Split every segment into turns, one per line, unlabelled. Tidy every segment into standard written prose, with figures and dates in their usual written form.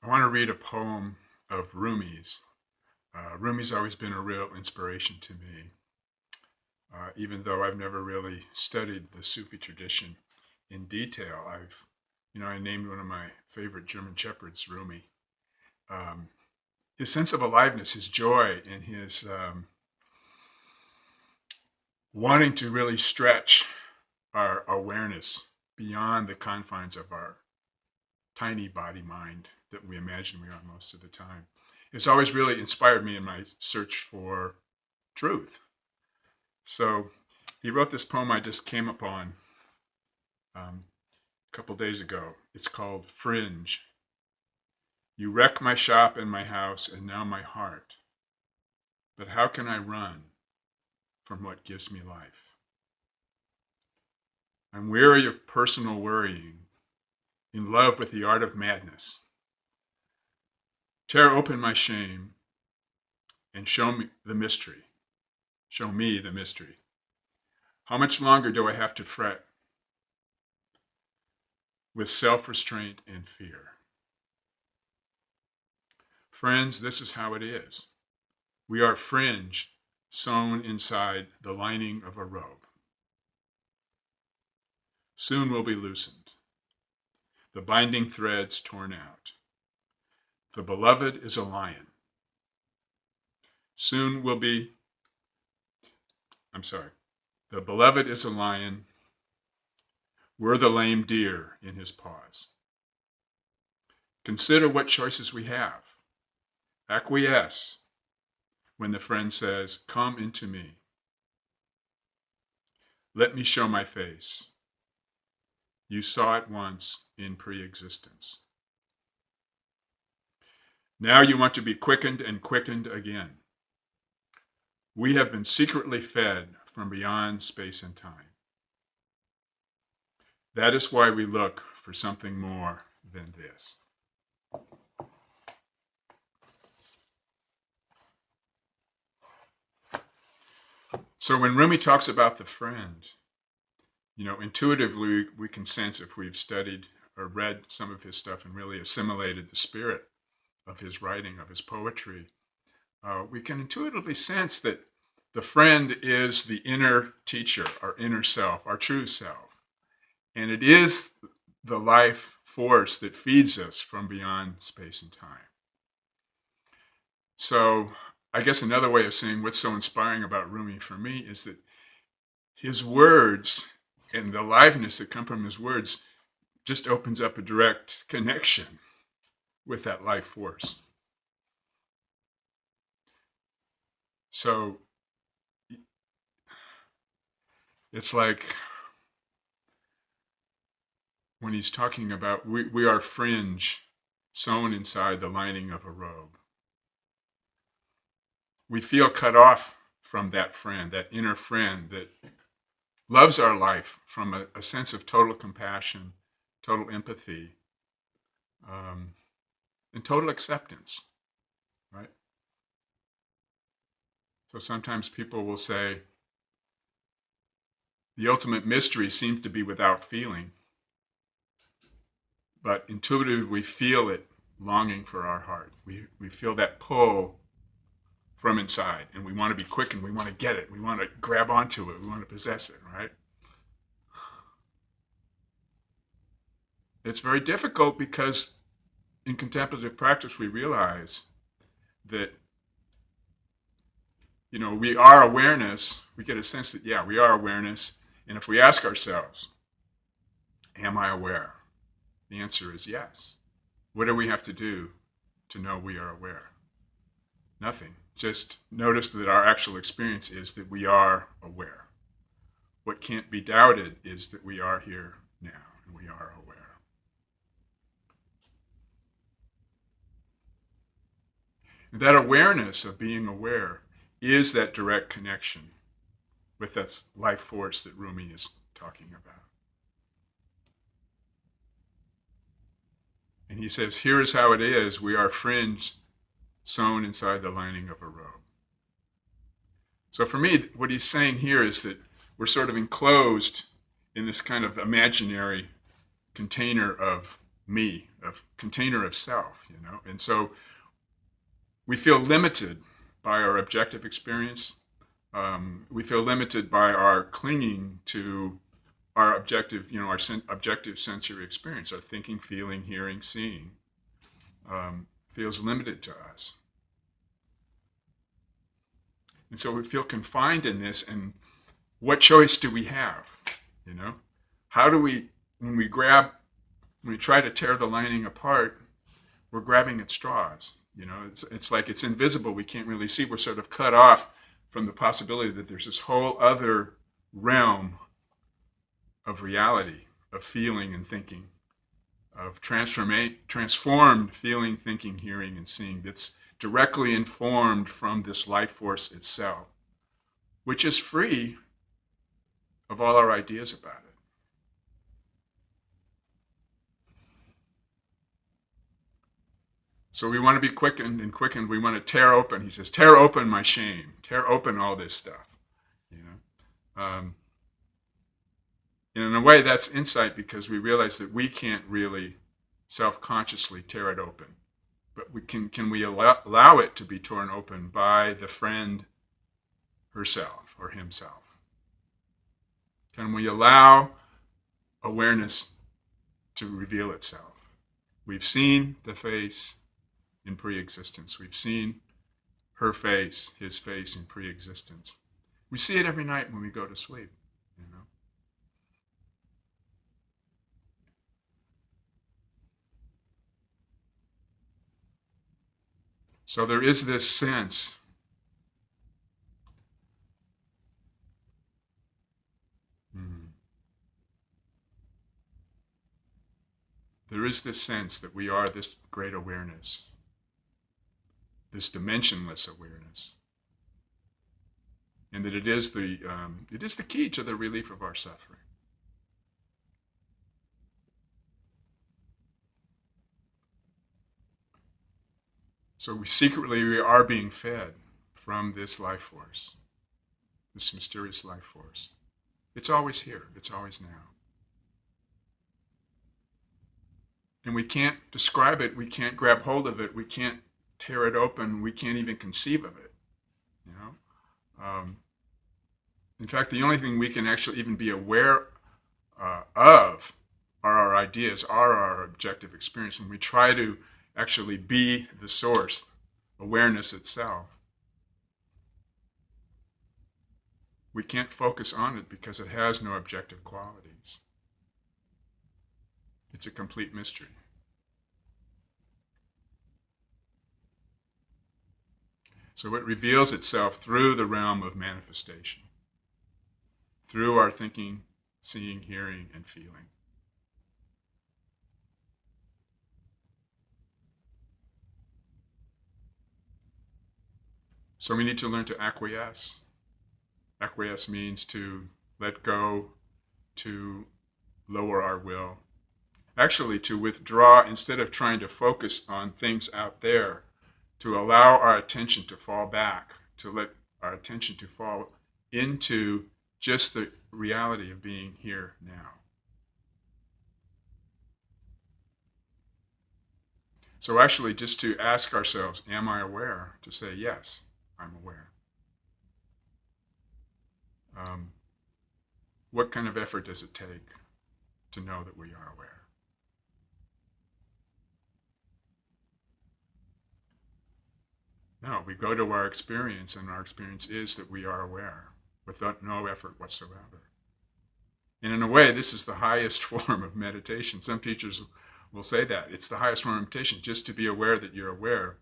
I want to read a poem of Rumi's. Rumi's always been a real inspiration to me, even though I've never really studied the Sufi tradition in detail. I named one of my favorite German shepherds Rumi. Um, his sense of aliveness, his joy, and his wanting to really stretch our awareness beyond the confines of our tiny body mind that we imagine we are most of the time. It's always really inspired me in my search for truth. So he wrote this poem I just came upon a couple days ago. It's called Fringe. You wreck my shop and my house and now my heart. But how can I run from what gives me life? I'm weary of personal worrying, in love with the art of madness. Tear open my shame and show me the mystery. Show me the mystery. How much longer do I have to fret with self-restraint and fear? Friends, this is how it is. We are fringe sewn inside the lining of a robe. Soon we'll be loosened, the binding threads torn out. The beloved is a lion. Soon we'll be, the beloved is a lion. We're the lame deer in his paws. Consider what choices we have. Acquiesce when the friend says, come into me. Let me show my face. You saw it once in pre-existence. Now you want to be quickened and quickened again. We have been secretly fed from beyond space and time. That is why we look for something more than this. So when Rumi talks about the friend, intuitively we can sense, if we've studied or read some of his stuff and really assimilated the spirit of his writing, of his poetry, we can intuitively sense that the friend is the inner teacher, our inner self, our true self. And it is the life force that feeds us from beyond space and time. So I guess another way of saying what's so inspiring about Rumi for me is that his words and the aliveness that come from his words just opens up a direct connection with that life force. So it's like when he's talking about we are fringe sewn inside the lining of a robe. We feel cut off from that friend, that inner friend that loves our life from a sense of total compassion, total empathy, and total acceptance, right? So sometimes people will say, the ultimate mystery seems to be without feeling, but intuitively we feel it longing for our heart. We feel that pull from inside, and we want to be quick and we want to get it. We want to grab onto it. We want to possess it, right? It's very difficult because in contemplative practice we realize that we are awareness. We get a sense that, we are awareness. And if we ask ourselves, am I aware? The answer is yes. What do we have to do to know we are aware? Nothing. Just notice that our actual experience is that we are aware. What can't be doubted is that we are here now and we are aware. And that awareness of being aware is that direct connection with that life force that Rumi is talking about. And he says, here is how it is. We are fringe sewn inside the lining of a robe. So for me, what he's saying here is that we're sort of enclosed in this kind of imaginary container of me, a container of self, And so we feel limited by our objective experience. We feel limited by our clinging to our objective, our objective sensory experience, our thinking, feeling, hearing, seeing, feels limited to us. And so we feel confined in this, and what choice do we have? How do we, when we try to tear the lining apart, we're grabbing at straws. It's like it's invisible. We can't really see. We're sort of cut off from the possibility that there's this whole other realm of reality, of feeling and thinking, of transformed feeling, thinking, hearing, and seeing that's directly informed from this life force itself, which is free of all our ideas about it. So we want to be quickened, we want to tear open. He says, tear open my shame, tear open all this stuff. And in a way, that's insight, because we realize that we can't really self-consciously tear it open. But can we allow it to be torn open by the friend herself or himself? Can we allow awareness to reveal itself? We've seen the face in pre-existence. We've seen her face, his face in pre-existence. We see it every night when we go to sleep, So there is this sense that we are this great awareness, this dimensionless awareness, and that it is the key to the relief of our suffering. So we are being fed from this life force, this mysterious life force. It's always here. It's always now. And we can't describe it. We can't grab hold of it. We can't tear it open. We can't even conceive of it. In fact, the only thing we can actually even be aware of are our ideas, are our objective experience. And we try to actually be the source, awareness itself. We can't focus on it because it has no objective qualities. It's a complete mystery. So it reveals itself through the realm of manifestation, through our thinking, seeing, hearing, and feeling. So we need to learn to acquiesce. Acquiesce means to let go, to lower our will. Actually, to withdraw instead of trying to focus on things out there, to allow our attention to fall back, to let our attention to fall into just the reality of being here now. So actually, just to ask ourselves, am I aware? To say, yes, I'm aware. What kind of effort does it take to know that we are aware? No, we go to our experience, and our experience is that we are aware without no effort whatsoever. And in a way, this is the highest form of meditation. Some teachers will say that. It's the highest form of meditation, just to be aware that you're aware.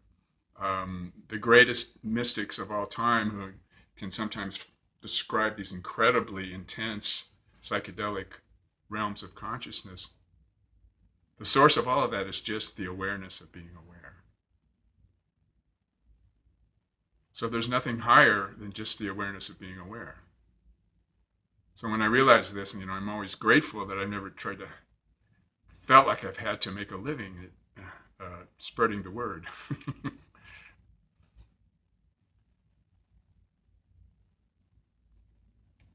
The greatest mystics of all time, who can sometimes describe these incredibly intense psychedelic realms of consciousness, the source of all of that is just the awareness of being aware. So there's nothing higher than just the awareness of being aware. So when I realized this, and I'm always grateful that I've never felt like I've had to make a living at spreading the word.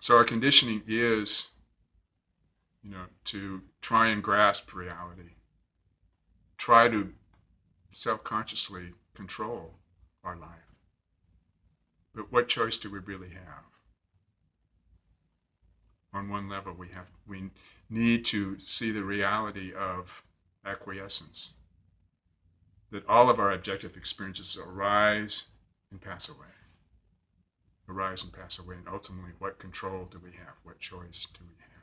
So our conditioning is, to try and grasp reality, try to self-consciously control our life. But what choice do we really have? On one level, we need to see the reality of acquiescence, that all of our objective experiences arise and pass away. Arise and pass away, and ultimately, what control do we have? What choice do we have?